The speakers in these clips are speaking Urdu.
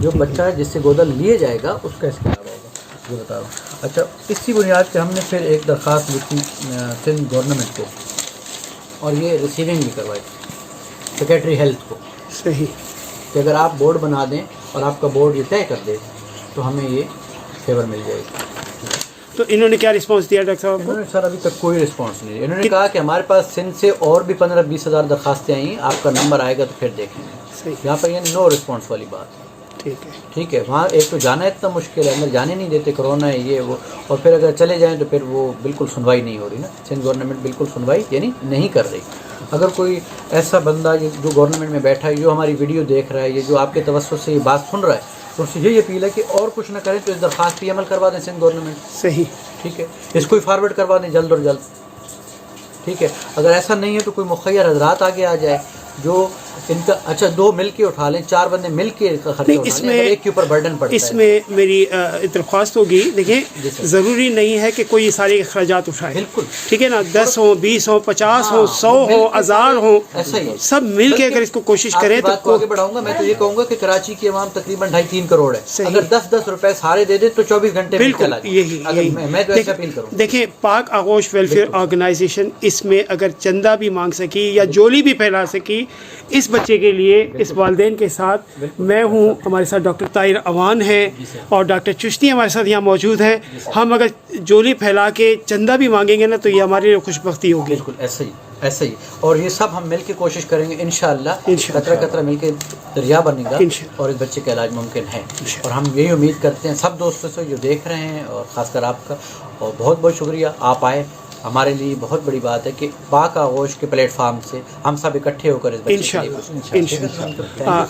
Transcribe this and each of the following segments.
جو بچہ جس سے گودا لیے جائے گا اس کا اس کے علاوہ ہوگا، یہ بتا رہا ہوں۔ اچھا، اسی بنیاد پہ ہم نے پھر ایک درخواست لکھی سندھ گورنمنٹ کو، اور یہ ریسیونگ بھی کروائی سیکریٹری ہیلتھ کو، صحیح، کہ اگر آپ بورڈ بنا دیں اور آپ کا بورڈ یہ طے کر دے تو ہمیں یہ فیور مل جائے گی۔ تو انہوں نے کیا رسپانس دیا ڈاکٹر صاحب کو؟ انہوں نے سر ابھی تک کوئی رسپانس نہیں دیا۔ انہوں نے کہا کہ ہمارے پاس سندھ سے اور بھی 15-20 ہزار درخواستیں آئی ہیں، آپ کا نمبر آئے گا تو پھر دیکھیں گے۔ صحیح، یہاں پر یہ نو رسپانس والی بات ہے، ٹھیک ہے، ٹھیک ہے۔ وہاں ایک تو جانا اتنا مشکل ہے، اندر جانے نہیں دیتے، کرونا ہے یہ وہ، اور پھر اگر چلے جائیں تو پھر وہ بالکل سنوائی نہیں ہو رہی نا، سندھ گورنمنٹ بالکل سنوائی یعنی نہیں کر رہی۔ اگر کوئی ایسا بندہ جو گورنمنٹ میں بیٹھا ہے، جو ہماری ویڈیو دیکھ رہا ہے، یہ جو آپ کے توسط سے یہ بات سن رہا ہے، تو اس سے یہی اپیل ہے کہ اور کچھ نہ کریں تو اس درخواست پہ عمل کروا دیں سندھ گورنمنٹ، صحیح، ٹھیک ہے، اس کو ہی فارورڈ کروا دیں جلد اور جلد، ٹھیک ہے۔ اگر ایسا نہیں ہے تو کوئی مخیر حضرات آگے آ جائے جو ان کا، اچھا 2 مل کے اٹھا لیں، 4 بندے مل کے خرچہ اٹھا لیں، اگر ایک کے اوپر برڈن پڑتا ہے۔ اس میں میری درخواست ہوگی، دیکھیں جی سر، ضروری نہیں ہے کہ کوئی یہ سارے اخراجات اٹھائے، بالکل ٹھیک ہے نا، 10 ہوں، 20 ہوں، 50 ہوں، 100 ہوں، 1000 ہوں، ایسا ہی ہے۔ سب مل کے اگر اس کو کوشش کریں آپ کی بات کو تو آگے بڑھاؤں گا، میں تو یہ کہوں گا کہ کراچی کی عوام تقریباً 2.5-3 کروڑ ہے، صحیح، اگر 10-10 روپے سارے دے دیں تو 24 گھنٹے میں بالکل چلا جائے۔ یہی اگر میں تو ایسا اپیل کروں گا۔ دیکھیں پاک آغوش ویلفیئر آرگنائزیشن اس میں اگر چندہ بھی مانگ سکی یا جولی بھی پھیلا سکی اس بچے کے لیے، اس والدین کے ساتھ میں ہوں، ہمارے ساتھ ڈاکٹر طاہر اوان ہیں اور ڈاکٹر چشتی ہمارے ساتھ یہاں موجود ہیں، ہم اگر جولی پھیلا کے چندہ بھی مانگیں گے نا تو یہ ہمارے لیے خوش بختی ہوگی۔ بالکل ایسا ہی، ایسا ہی، اور یہ سب ہم مل کے کوشش کریں گے انشاءاللہ، قطرہ قطرہ مل کے دریا بنے گا اور اس بچے کا علاج ممکن ہے، اور ہم یہی امید کرتے ہیں سب دوستوں سے جو دیکھ رہے ہیں، اور خاص کر آپ کا، اور بہت بہت شکریہ آپ آئے، ہمارے لیے بہت بڑی بات ہے کہ پاک آغوش کے پلیٹ فارم سے ہم سب اکٹھے ہو کر اس بچے کے لیے انشاءاللہ۔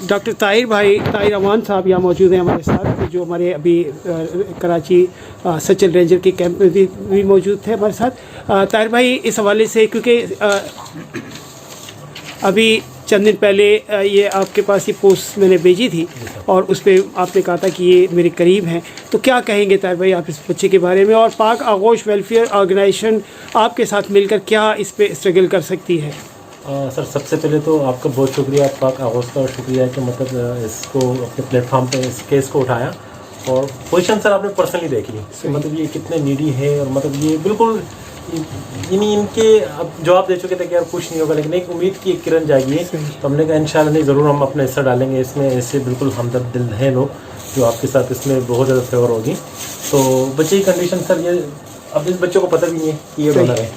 ڈاکٹر طاہر بھائی، طاہر اوان صاحب یہاں موجود ہیں ہمارے ساتھ، جو ہمارے ابھی کراچی سچل رینجر کے کیمپ میں بھی موجود تھے ہمارے ساتھ۔ طاہر بھائی اس حوالے سے، کیونکہ ابھی چند دن پہلے یہ آپ کے پاس یہ پوسٹ میں نے بھیجی تھی اور اس پہ آپ نے کہا تھا کہ یہ میرے قریب ہیں، تو کیا کہیں گے طاہر بھائی آپ اس بچے کے بارے میں، اور پاک آغوش ویلفیئر آرگنائزیشن آپ کے ساتھ مل کر کیا اس پہ اسٹرگل کر سکتی ہے؟ سر سب سے پہلے تو آپ کا بہت شکریہ، پاک آغوش کا شکریہ ہے کہ مطلب اس کو اپنے پلیٹ فارم پہ اس کیس کو اٹھایا، اور پوزیشن سر آپ نے پرسنلی دیکھ لی کہ مطلب یہ کتنے نیڈی ہے، اور مطلب یہ بالکل یعنی ان کے اب جواب دے چکے تھے کہ یار کچھ نہیں ہوگا، لیکن ایک امید کی ایک کرن جاگی ہے، تو ہم نے کہا انشاءاللہ نہیں ضرور ہم اپنا حصہ ڈالیں گے اس میں، ایسے بالکل ہمدرد دل ہیں لوگ جو آپ کے ساتھ اس میں بہت زیادہ فیور ہوگی۔ تو بچے کی کنڈیشن سر یہ، اب اس بچے کو پتہ بھی نہیں ہے کہ یہ ڈونر ہے،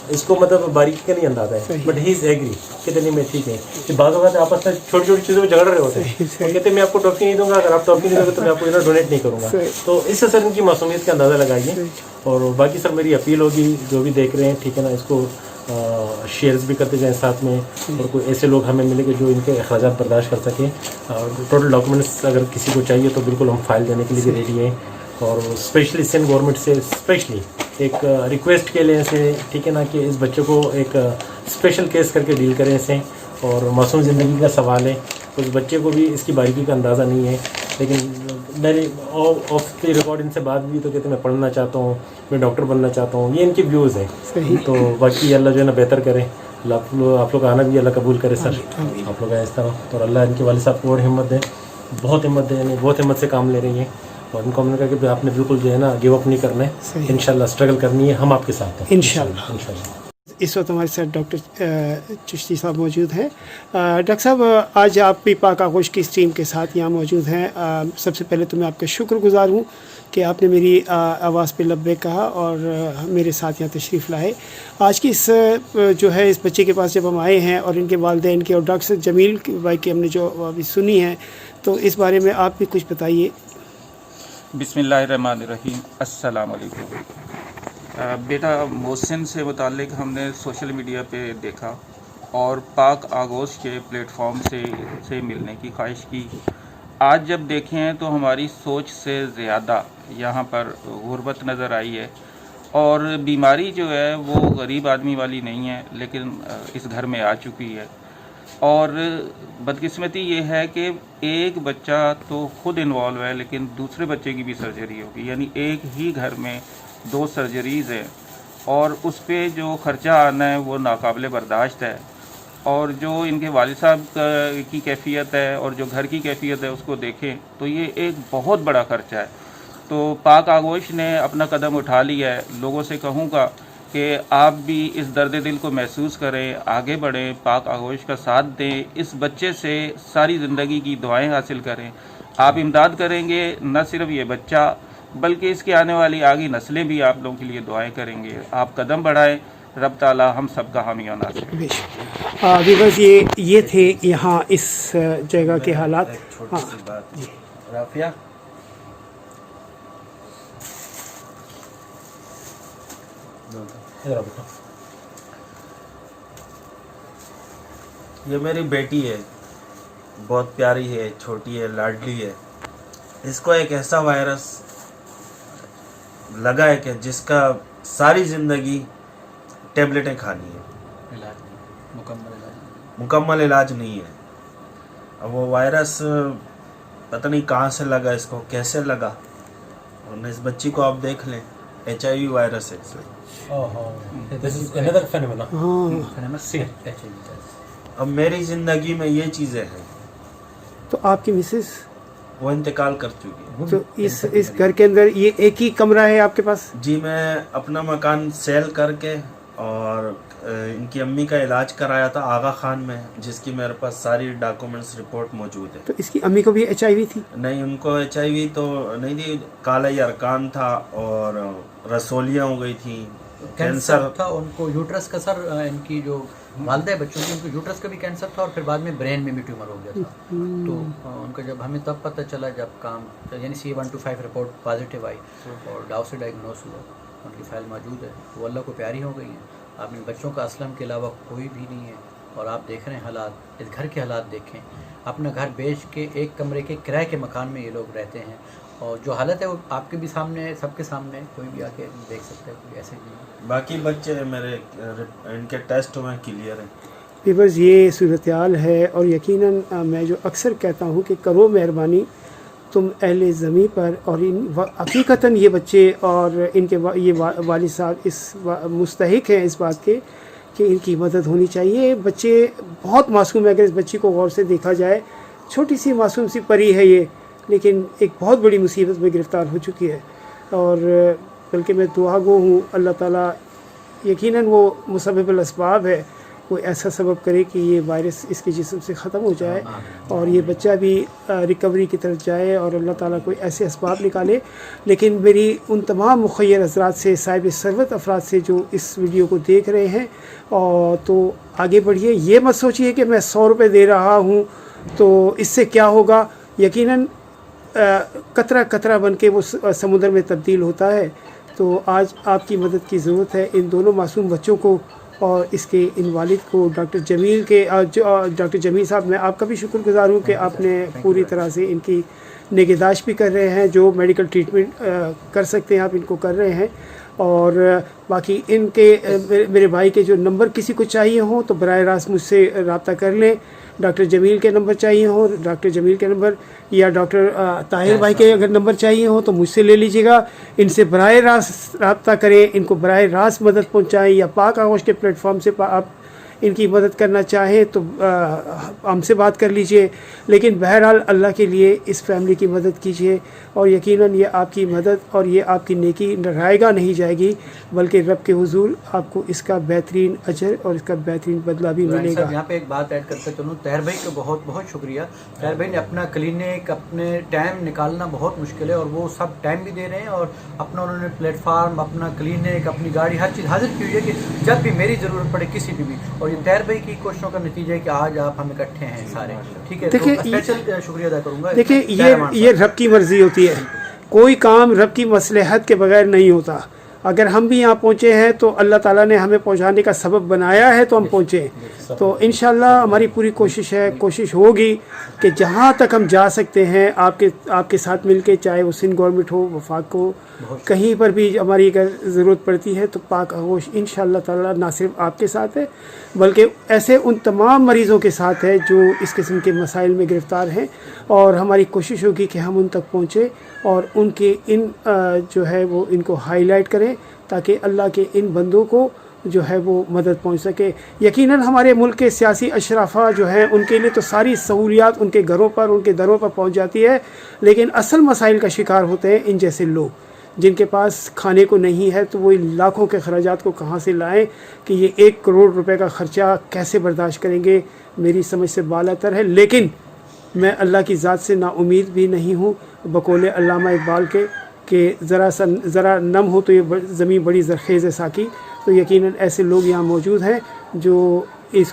اس کو مطلب باریکی کا نہیں اندازہ ہے، بٹ ہی از ایگری کہتے نہیں میں ٹھیک ہے، کہ بعض اوقات آپس میں چھوٹی چھوٹی چیزوں میں جھگڑ رہے ہوتے ہیں، اور کہتے ہیں میں آپ کو ٹاپی نہیں دوں گا، اگر آپ ٹاپی نہیں دو گے تو میں آپ کو ڈونیٹ نہیں کروں گا، تو اس سے سر ان کی معصومیت کا اندازہ لگائیے۔ اور باقی سر میری اپیل ہوگی جو بھی دیکھ رہے ہیں، ٹھیک ہے نا، اس کو شیئرز بھی کرتے جائیں ساتھ میں، اور کوئی ایسے لوگ ہمیں ملے کہ جو ان کے اخراجات برداشت کر سکیں، اور ٹوٹل ڈاکومنٹس اگر کسی کو چاہیے تو بالکل ہم فائل دینے کے لیے بھی ریڈی ہیں، اور اسپیشلی سندھ گورنمنٹ سے اسپیشلی ایک ریکویسٹ کے لیے سے، ٹھیک ہے نا، کہ اس بچے کو ایک اسپیشل کیس کر کے ڈیل کریں اسے، اور معصوم زندگی کا سوال ہے، اس بچے کو بھی اس کی باریکی کا اندازہ نہیں ہے، لیکن میں نے آف دی ریکارڈ ان سے بات بھی تو کہتے ہیں میں پڑھنا چاہتا ہوں، میں ڈاکٹر بننا چاہتا ہوں، یہ ان کی ویوز ہیں، تو باقی اللہ جو ہے نا بہتر کرے، آپ لوگ آنا بھی اللہ قبول کرے سر، آپ لوگ آئیں اس طرح، اور اللہ ان کے والد صاحب کو اور ہمت دیں، بہت ہمت دیں، یعنی بہت ہمت سے کام لے رہی ہیں، اور ان کو ہم نے کہا کہ آپ نے بالکل جو ہے نا گیو اپ نہیں کرنا ہے، انشاءاللہ اسٹرگل کرنی ہے، ہم آپ کے ساتھ ہیں انشاءاللہ۔ اس وقت ہمارے ساتھ ڈاکٹر چشتی صاحب موجود ہیں۔ ڈاکٹر صاحب آج آپ بھی پاک آغوش کی اس ٹیم کے ساتھ یہاں موجود ہیں، سب سے پہلے تو میں آپ کا شکر گزار ہوں کہ آپ نے میری آواز پہ لبیک کہا اور میرے ساتھ یہاں تشریف لائے۔ آج کی اس جو ہے اس بچے کے پاس جب ہم آئے ہیں اور ان کے والدین کے اور ڈاکٹر جمیل بھائی کی ہم نے جو ابھی سنی ہے، تو اس بارے میں آپ بھی کچھ بتائیے۔ بسم اللہ الرحمن الرحیم، السلام علیکم۔ بیٹا محسن سے متعلق ہم نے سوشل میڈیا پہ دیکھا اور پاک آغوش کے پلیٹ فارم سے ملنے کی خواہش کی۔ آج جب دیکھیں تو ہماری سوچ سے زیادہ یہاں پر غربت نظر آئی ہے، اور بیماری جو ہے وہ غریب آدمی والی نہیں ہے، لیکن اس گھر میں آ چکی ہے، اور بدقسمتی یہ ہے کہ ایک بچہ تو خود انوالو ہے لیکن دوسرے بچے کی بھی سرجری ہوگی، یعنی ایک ہی گھر میں 2 سرجریز ہیں، اور اس پہ جو خرچہ آنا ہے وہ ناقابل برداشت ہے۔ اور جو ان کے والد صاحب کی کیفیت ہے اور جو گھر کی کیفیت ہے اس کو دیکھیں تو یہ ایک بہت بڑا خرچہ ہے. تو پاک آغوش نے اپنا قدم اٹھا لیا ہے. لوگوں سے کہوں گا کہ آپ بھی اس درد دل کو محسوس کریں, آگے بڑھیں, پاک آغوش کا ساتھ دیں, اس بچے سے ساری زندگی کی دعائیں حاصل کریں. آپ امداد کریں گے, نہ صرف یہ بچہ بلکہ اس کے آنے والی آگے نسلیں بھی آپ لوگوں کے لیے دعائیں کریں گے. آپ قدم بڑھائیں, رب تعالی ہم سب کا حامی و ناصر. بس یہ تھے یہاں اس جگہ کے حالات. چھوٹی سی بات رافیہ, ادھر آ بیٹا. یہ میری بیٹی ہے, بہت پیاری ہے, چھوٹی ہے, لاڈلی ہے. اس کو ایک ایسا وائرس لگا ہے کہ جس کا ساری زندگی ٹیبلٹیں کھانی ہے, مکمل علاج نہیں ہے. اب وہ وائرس پتہ نہیں کہاں سے لگا, اس کو کیسے لگا. اور اس بچی کو آپ دیکھ لیں, HIV وائرس ہے اس میں. This is another phenomenon. اب میری زندگی میں یہ چیزیں ہیں. تو آپ کی مسز وہ انتقال کر چکی ہے. تو اس گھر کے اندر یہ ایک ہی کمرہ ہے آپ کے پاس؟ جی, میں اپنا مکان سیل کر کے اور ان کی امی کا علاج کرایا تھا آغا خان میں, جس کی میرے پاس ساری ڈاکومنٹس رپورٹ موجود ہے. تو اس کی امی کو بھی HIV تھی؟ نہیں, ان کو HIV تو نہیں تھی, کالا ارکان تھا اور رسولیاں ہو گئی تھیں, کینسر تھا ان کو, یوٹرس کا سر, ان کی جو والدہ بچوں کی ان کو یوٹرس کا بھی کینسر تھا اور پھر بعد میں برین میں بھی ٹیومر ہو گیا تھا. تو ان کا جب ہمیں تب پتہ چلا جب کام یعنی C125 رپورٹ پازیٹیو آئی اور ڈاؤ سے ڈائگنوز ہوا, ان کی فائل موجود ہے. وہ اللہ کو پیاری ہو گئی ہیں. اب ان بچوں کا اسلم کے علاوہ کوئی بھی نہیں ہے. اور آپ دیکھ رہے ہیں حالات, اس گھر کے حالات دیکھیں. اپنا گھر بیچ کے ایک کمرے کے کرائے کے مکان میں یہ لوگ رہتے ہیں, اور جو حالت ہے وہ آپ کے بھی سامنے ہے, سب کے سامنے ہے, کوئی بھی آ کے دیکھ سکتا ہے. کوئی ایسے نہیں. باقی بچے میرے ان کے ٹیسٹ ہوئے کلیئر ہیں. بس یہ صورتحال ہے. اور یقیناً میں جو اکثر کہتا ہوں کہ کرو مہربانی تم اہل زمیں پر, اور حقیقتاً یہ بچے اور ان کے یہ والد صاحب اس مستحق ہیں اس بات کے کہ ان کی مدد ہونی چاہیے. بچے بہت معصوم ہے, اگر اس بچی کو غور سے دیکھا جائے, چھوٹی سی معصوم سی پری ہے یہ, لیکن ایک بہت بڑی مصیبت میں گرفتار ہو چکی ہے. اور بلکہ میں دعا گو ہوں اللہ تعالیٰ یقیناً وہ مسبب الاسباب ہے, کوئی ایسا سبب کرے کہ یہ وائرس اس کے جسم سے ختم ہو جائے اور یہ بچہ بھی ریکوری کی طرف جائے اور اللہ تعالیٰ کوئی ایسے اسباب نکالے. لیکن میری ان تمام مخیر حضرات سے, صاحب ثروت افراد سے جو اس ویڈیو کو دیکھ رہے ہیں, اور تو آگے بڑھیے. یہ مت سوچیے کہ میں 100 روپے دے رہا ہوں تو اس سے کیا ہوگا. یقیناً قطرہ قطرہ بن کے وہ سمندر میں تبدیل ہوتا ہے. تو آج آپ کی مدد کی ضرورت ہے ان دونوں معصوم بچوں کو اور اس کے ان والد کو. ڈاکٹر جمیل کے ڈاکٹر جمیل صاحب, میں آپ کا بھی شکر گزار ہوں کہ آپ نے پوری طرح سے ان کی نگہداشت بھی کر رہے ہیں. جو میڈیکل ٹریٹمنٹ کر سکتے ہیں آپ ان کو کر رہے ہیں. اور باقی ان کے میرے بھائی کے جو نمبر کسی کو چاہیے ہوں تو براہ راست مجھ سے رابطہ کر لیں. ڈاکٹر جمیل کے نمبر چاہیے ہوں, ڈاکٹر جمیل کے نمبر, یا ڈاکٹر طاہر بھائی کے اگر نمبر چاہیے ہوں تو مجھ سے لے لیجیے گا. ان سے براہ راست رابطہ کریں, ان کو براہ راست مدد پہنچائیں, یا پاک آغوش کے پلیٹ فارم سے آپ ان کی مدد کرنا چاہیں تو ہم سے بات کر لیجئے. لیکن بہرحال اللہ کے لیے اس فیملی کی مدد کیجئے, اور یقیناً یہ آپ کی مدد اور یہ آپ کی نیکی رائے گاہ نہیں جائے گی, بلکہ رب کے حضور آپ کو اس کا بہترین اجر اور اس کا بہترین بدلہ بھی ملے گا. یہاں پہ ایک بات ایڈ کرتے چلوں, طاہر بھائی کا بہت بہت شکریہ. طاہر بھائی نے اپنا کلینک, اپنے ٹائم نکالنا بہت مشکل ہے, اور وہ سب ٹائم بھی دے رہے ہیں, اور اپنا انہوں نے پلیٹ فارم, اپنا کلینک, اپنی گاڑی, ہر چیز حاضر کی ہوئی ہے کہ جب بھی میری ضرورت پڑے کسی بھی. اور یہ طاہر بھائی کی کوششوں کا نتیجہ ہے کہ آج آپ ہم اکٹھے ہیں سارے. ٹھیک ہے, دیکھیں اسپیشل شکریہ ادا کروں گا. دیکھیں یہ رب کی مرضی ہوتی ہے, کوئی کام رب کی مصلحت کے بغیر نہیں ہوتا. اگر ہم بھی یہاں پہنچے ہیں تو اللہ تعالیٰ نے ہمیں پہنچانے کا سبب بنایا ہے تو ہم پہنچے. تو انشاءاللہ ہماری پوری کوشش ہوگی کہ جہاں تک ہم جا سکتے ہیں آپ کے ساتھ مل کے, چاہے وہ سندھ گورنمنٹ ہو, وفاق کو, کہیں پر بھی ہماری اگر ضرورت پڑتی ہے تو پاک آغوش انشاءاللہ تعالیٰ نہ صرف آپ کے ساتھ ہے بلکہ ایسے ان تمام مریضوں کے ساتھ ہے جو اس قسم کے مسائل میں گرفتار ہیں. اور ہماری کوشش ہوگی کہ ہم ان تک پہنچے اور ان کے جو ہے وہ ان کو ہائی لائٹ کریں, تاکہ اللہ کے ان بندوں کو جو ہے وہ مدد پہنچ سکے. یقیناً ہمارے ملک کے سیاسی اشرافہ جو ہیں ان کے لیے تو ساری سہولیات ان کے گھروں پر ان کے دروں پر پہنچ جاتی ہے, لیکن اصل مسائل کا شکار ہوتے ہیں ان جیسے لوگ جن کے پاس کھانے کو نہیں ہے. تو وہ لاکھوں کے خراجات کو کہاں سے لائیں کہ یہ 1 کروڑ روپے کا خرچہ کیسے برداشت کریں گے, میری سمجھ سے بالا تر ہے. لیکن میں اللہ کی ذات سے نا امید بھی نہیں ہوں. بقول علامہ اقبال کے کہ ذرا نم ہو تو یہ زمین بڑی زرخیز ہے ساکی. تو یقیناً ایسے لوگ یہاں موجود ہیں جو اس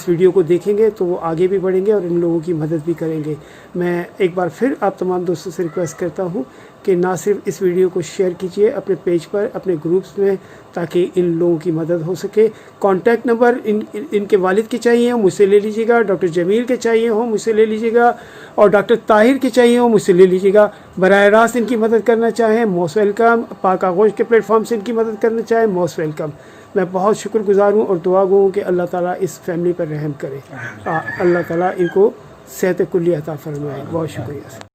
ویڈیو کو دیکھیں گے تو وہ آگے بھی بڑھیں گے اور ان لوگوں کی مدد بھی کریں گے. میں ایک بار پھر آپ تمام دوستوں سے ریکویسٹ کرتا ہوں کہ نہ صرف اس ویڈیو کو شیئر کیجئے اپنے پیج پر, اپنے گروپس میں, تاکہ ان لوگوں کی مدد ہو سکے. کانٹیکٹ نمبر ان کے والد کے چاہیے ہوں, مجھ سے لے لیجیے گا. ڈاکٹر جمیل کے چاہیے ہوں, مجھ سے لے لیجیے گا. اور ڈاکٹر طاہر کے چاہیے ہوں, مجھ سے لے لیجیے گا. براہ راست ان کی مدد کرنا چاہیں موسٹ ویلکم. پاک آغوش کے پلیٹ فارم سے ان کی مدد کرنا چاہیں موسٹ ویلکم. میں بہت شکر گزار ہوں اور دعا گو ہوں کہ اللہ تعالیٰ اس فیملی پر رحم کرے. اللہ تعالیٰ ان کو صحت کلی عطا فرمائے. بہت شکریہ.